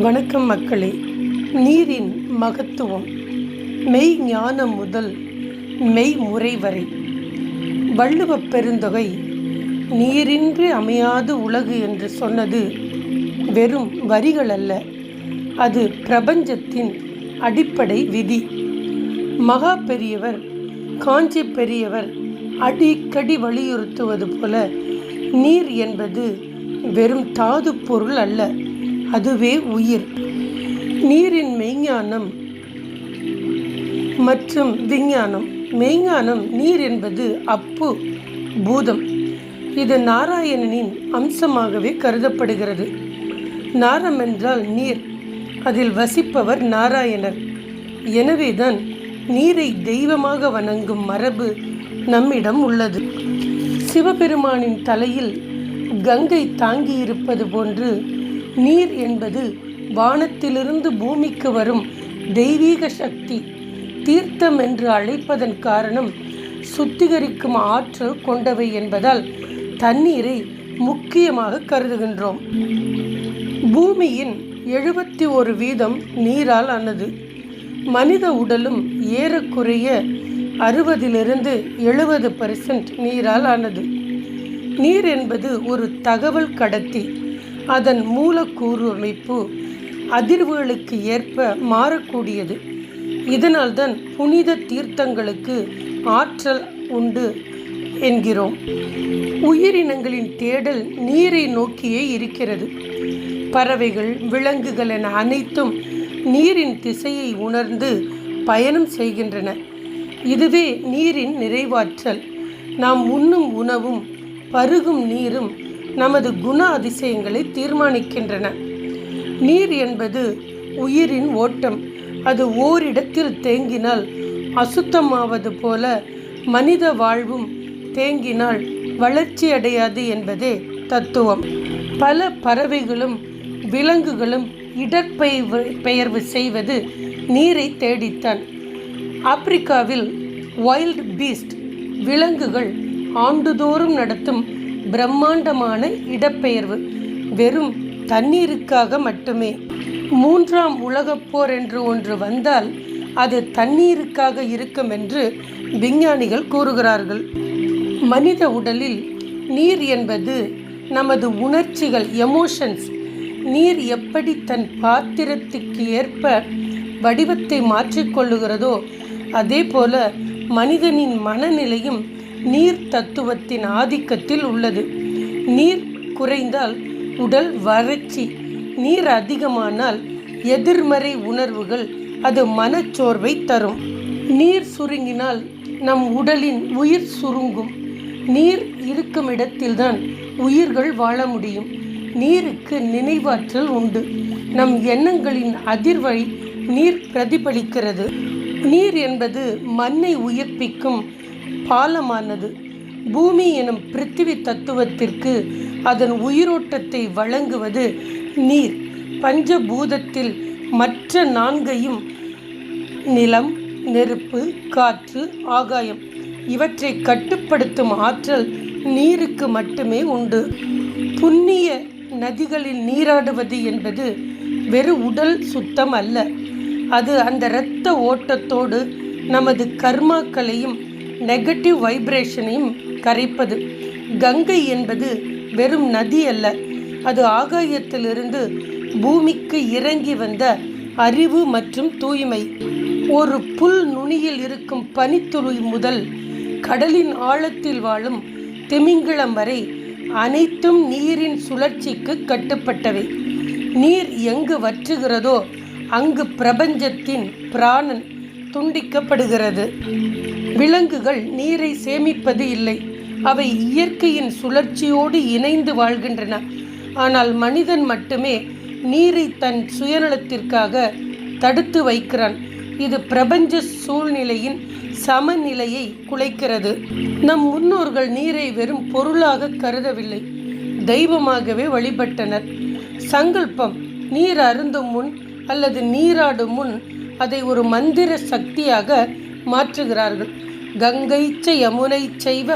வணக்கம் மக்களே. நீரின் மகத்துவம் மெய் ஞானம் முதல் மெய்முறை வரை. வள்ளுவப் பெருந்தொகை நீரின்றி அமையாது உலகு என்று சொன்னது வெறும் வரிகள் அல்ல, அது பிரபஞ்சத்தின் அடிப்படை விதி. மகா பெரியவர் காஞ்சி பெரியவர் அடிக்கடி வலியுறுத்துவது போல, நீர் என்பது வெறும் தாது பொருள் அல்ல, அதுவே உயிர். நீரின் மெய்ஞானம் மற்றும் விஞ்ஞானம். மெய்ஞானம், நீர் என்பது அப்பு பூதம். இது நாராயணனின் அம்சமாகவே கருதப்படுகிறது. நாரம் என்றால் நீர், அதில் வசிப்பவர் நாராயணர். எனவேதான் நீரை தெய்வமாக வணங்கும் மரபு நம்மிடம் உள்ளது. சிவபெருமானின் தலையில் கங்கை தாங்கியிருப்பது போன்று நீர் என்பது வானத்திலிருந்து பூமிக்கு வரும் தெய்வீக சக்தி. தீர்த்தம் என்று அழைப்பதன் காரணம் சுத்திகரிக்கும் ஆற்றல் கொண்டவை என்பதால் தண்ணீரை முக்கியமாக கருதுகின்றோம். பூமியின் 71% நீரால் ஆனது. மனித உடலும் ஏறக்குறைய 60-70% நீரால் ஆனது. நீர் என்பது ஒரு தகவல் கடத்தி. அதன் மூலக்கூறு அமைப்பு அதிர்வுகளுக்கு ஏற்ப மாறக்கூடியது. இதனால்தான் புனித தீர்த்தங்களுக்கு ஆற்றல் உண்டு என்கிறோம். உயிரினங்களின் தேடல் நீரை நோக்கியே இருக்கிறது. பறவைகள், விலங்குகள் என அனைத்தும் நீரின் திசையை உணர்ந்து பயணம் செய்கின்றன. இதுவே நீரின் நிறைவாற்றல். நாம் உண்ணும் உணவும் பருகும் நீரும் நமது குண அதிசயங்களை தீர்மானிக்கின்றன. நீர் என்பது உயிரின் ஓட்டம். அது ஓரிடத்தில் தேங்கினால் அசுத்தமாவது போல மனித வாழ்வும் தேங்கினால் வளர்ச்சி அடையாது என்பதே தத்துவம். பல பறவைகளும் விலங்குகளும் இடற்பெயர்வு செய்வது நீரை தேடித்தான். ஆப்பிரிக்காவில் வைல்ட் பீஸ்ட் விலங்குகள் ஆண்டுதோறும் நடத்தும் பிரம்மாண்டமான இடப்பெயர்வு வெறும் தண்ணீருக்காக மட்டுமே. 3ஆம் உலகப் போர் என்று ஒன்று வந்தால் அது தண்ணீருக்காக இருக்கும் என்று விஞ்ஞானிகள் கூறுகிறார்கள். மனித உடலில் நீர் என்பது நமது உணர்ச்சிகள், எமோஷன்ஸ். நீர் எப்படி தன் பாத்திரத்துக்கு ஏற்ப வடிவத்தை மாற்றிக்கொள்ளுகிறதோ அதே போல மனிதனின் மனநிலையும் நீர் தத்துவத்தின் ஆதிக்கத்தில் உள்ளது. நீர் குறைந்தால் உடல் வறட்சி, நீர் அதிகமானால் எதிர்மறை உணர்வுகள், அது மனச்சோர்வை தரும். நீர் சுருங்கினால் நம் உடலின் உயிர் சுருங்கும். நீர் இருக்கும் இடத்தில்தான் உயிர்கள் வாழ முடியும். நீருக்கு நினைவாற்றல் உண்டு. நம் எண்ணங்களின் அதிர்வை நீர் பிரதிபலிக்கிறது. நீர் என்பது மண்ணை உயிர்ப்பிக்கும் பாலமானது. பூமி எனும் பிருத்திவி தத்துவத்திற்கு அதன் உயிரோட்டத்தை வழங்குவது நீர். பஞ்சபூதத்தில் மற்ற 4ஐயும், நிலம், நெருப்பு, காற்று, ஆகாயம், இவற்றை கட்டுப்படுத்தும் ஆற்றல் நீருக்கு மட்டுமே உண்டு. புண்ணிய நதிகளில் நீராடுவது என்பது வெறும் உடல் சுத்தம் அல்ல, அது அந்த இரத்த ஓட்டத்தோடு நமது கர்மாக்களையும் நெகட்டிவ் வைப்ரேஷனையும் கரைப்பது. கங்கை என்பது வெறும் நதி அல்ல, அது ஆகாயத்திலிருந்து பூமிக்கு இறங்கி வந்த அறிவு மற்றும் தூய்மை. ஒரு புல் நுனியில் இருக்கும் பனித்துளி முதல் கடலின் ஆழத்தில் வாழும் திமிங்கிலம் வரை அனைத்தும் நீரின் சுழற்சிக்கு கட்டுப்பட்டவை. நீர் எங்கு வற்றுகிறதோ அங்கு பிரபஞ்சத்தின் பிராணன் துண்டிக்கப்படுகிறது. விலங்குகள் நீரை சேமிப்பது இல்லை, அவை இயற்கையின் சுழற்சியோடு இணைந்து வாழ்கின்றன. ஆனால் மனிதன் மட்டுமே நீரை தன் சுயநலத்திற்காக தடுத்து வைக்கிறான். இது பிரபஞ்ச சூழ்நிலையின் சமநிலையை குலைக்கிறது. நம் முன்னோர்கள் நீரை வெறும் பொருளாக கருதவில்லை, தெய்வமாகவே வழிபட்டனர். சங்கல்பம், நீர் அருந்தும் முன் அல்லது நீராடும் முன் அதை ஒரு மந்திர சக்தியாக மாற்றுகிறார்கள். கங்கை ச யமுனை சைவ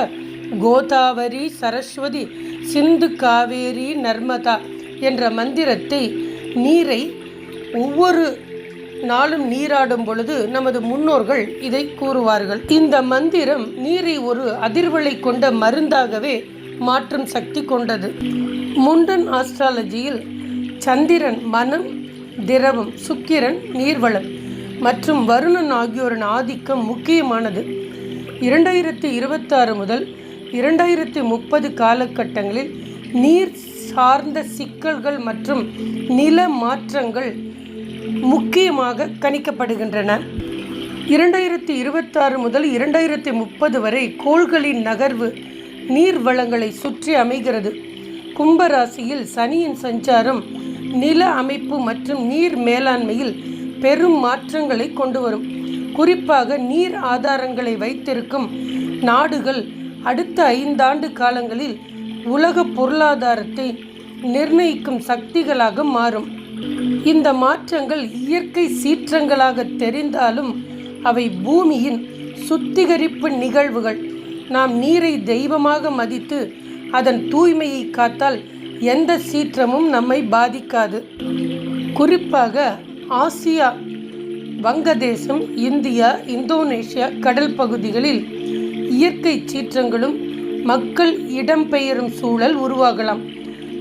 கோதாவரி சரஸ்வதி சிந்து காவேரி நர்மதா என்ற மந்திரத்தை நீரை ஒவ்வொரு நாளும் நீராடும் பொழுது நமது முன்னோர்கள் இதை கூறுவார்கள். இந்த மந்திரம் நீரை ஒரு அதிர்வலை கொண்ட மருந்தாகவே மாற்றும் சக்தி கொண்டது. முண்டன் ஆஸ்ட்ராலஜியில் சந்திரன் மனம், திரவம், சுக்கிரன் நீர்வளம் மற்றும் வருணன் ஆகியோரின் ஆதிக்கம் முக்கியமானது. 2026 முதல் 2030 காலகட்டங்களில் நீர் சார்ந்த சிக்கல்கள் மற்றும் நில மாற்றங்கள் முக்கியமாக கணிக்கப்படுகின்றன. 2026 முதல் 2030 வரை கோள்களின் நகர்வு நீர் வளங்களை சுற்றி அமைகிறது. கும்பராசியில் சனியின் சஞ்சாரம் நில அமைப்பு மற்றும் நீர் மேலாண்மையில் பெரும் மாற்றங்களை கொண்டு வரும். குறிப்பாக நீர் ஆதாரங்களை வைத்திருக்கும் நாடுகள் அடுத்த 5 ஆண்டு காலங்களில் உலக பொருளாதாரத்தை நிர்ணயிக்கும் சக்திகளாக மாறும். இந்த மாற்றங்கள் இயற்கை சீற்றங்களாக தெரிந்தாலும் அவை பூமியின் சுத்திகரிப்பு நிகழ்வுகள். நாம் நீரை தெய்வமாக மதித்து அதன் தூய்மையை காத்தால் எந்த சீற்றமும் நம்மை பாதிக்காது. குறிப்பாக ஆசியா, வங்கதேசம், இந்தியா, இந்தோனேஷியா கடல் பகுதிகளில் இயற்கை சீற்றங்களும் மக்கள் இடம்பெயரும் சூழல் உருவாகலாம்.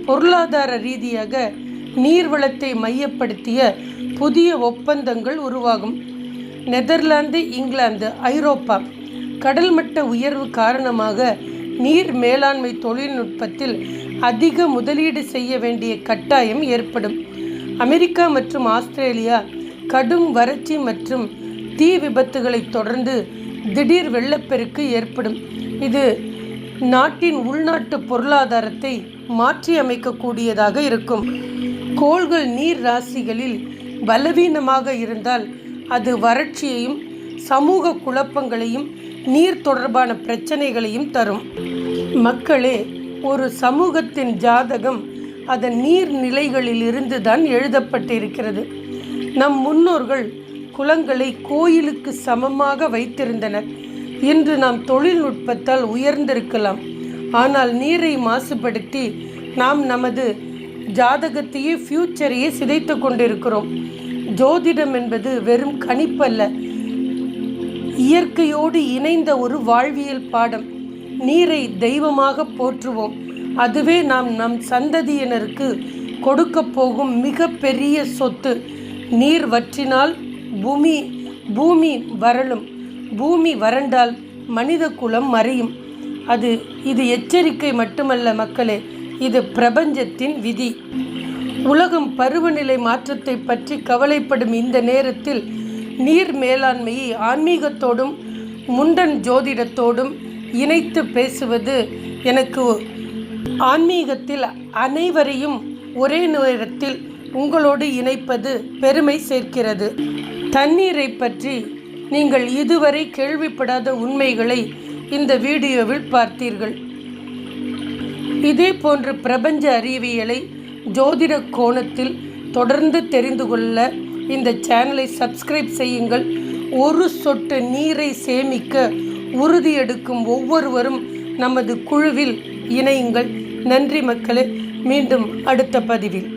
பொருளாதார ரீதியாக நீர்வளத்தை மையப்படுத்திய புதிய ஒப்பந்தங்கள் உருவாகும். நெதர்லாந்து, இங்கிலாந்து, ஐரோப்பா கடல் மட்ட உயர்வு காரணமாக நீர் மேலாண்மை தொழில்நுட்பத்தில் அதிக முதலீடு செய்ய வேண்டிய கட்டாயம் ஏற்படும். அமெரிக்கா மற்றும் ஆஸ்திரேலியா கடும் வறட்சி மற்றும் தீ விபத்துகளை தொடர்ந்து திடீர் வெள்ளப்பெருக்கு ஏற்படும். இது நாட்டின் உள்நாட்டு பொருளாதாரத்தை மாற்றி அமைக்கக்கூடியதாக இருக்கும். கோள்கள் நீர் ராசிகளில் பலவீனமாக இருந்தால் அது வறட்சியையும் சமூக குழப்பங்களையும் நீர் தொடர்பான பிரச்சனைகளையும் தரும். மக்களே, ஒரு சமூகத்தின் ஜாதகம் அதன் நீர்நிலைகளில் இருந்து தான் எழுதப்பட்டிருக்கிறது. நம் முன்னோர்கள் குளங்களை கோயிலுக்கு சமமாக வைத்திருந்தனர். இன்று நாம் தொழில்நுட்பத்தால் உயர்ந்திருக்கலாம், ஆனால் நீரை மாசுபடுத்தி நாம் நமது ஜாதகத்தையே ஃபியூச்சரையே சிதைத்து கொண்டிருக்கிறோம். ஜோதிடம் என்பது வெறும் கணிப்பல்ல, இயற்கையோடு இணைந்த ஒரு வாழ்வியல் பாடம். நீரை தெய்வமாக போற்றுவோம். அதுவே நாம் நம் சந்ததியினருக்கு கொடுக்க போகும் மிக பெரிய சொத்து. நீர் வற்றினால் பூமி வறளும், பூமி வறண்டால் மனித குலம் மறையும். இது எச்சரிக்கை மட்டுமல்ல மக்களே, இது பிரபஞ்சத்தின் விதி. உலகம் பருவநிலை மாற்றத்தை பற்றி கவலைப்படும் இந்த நேரத்தில் நீர் மேலாண்மையை ஆன்மீகத்தோடும் முண்டன் ஜோதிடத்தோடும் இணைத்து பேசுவது எனக்கு ஆன்மீகத்தில் அனைவரையும் ஒரே நேரத்தில் உங்களோடு இணைப்பது பெருமை சேர்க்கிறது. தண்ணீரை பற்றி நீங்கள் இதுவரை கேள்விப்படாத உண்மைகளை இந்த வீடியோவில் பார்த்தீர்கள். இதே போன்ற பிரபஞ்ச அறிவியலை ஜோதிட கோணத்தில் தொடர்ந்து தெரிந்து கொள்ள இந்த சேனலை சப்ஸ்கிரைப் செய்யுங்கள். ஒரு சொட்டு நீரை சேமிக்க உறுதியெடுக்கும் ஒவ்வொருவரும் நமது குழுவில் இணையுங்கள். நன்றி மக்களே. மீண்டும் அடுத்த பதிவில்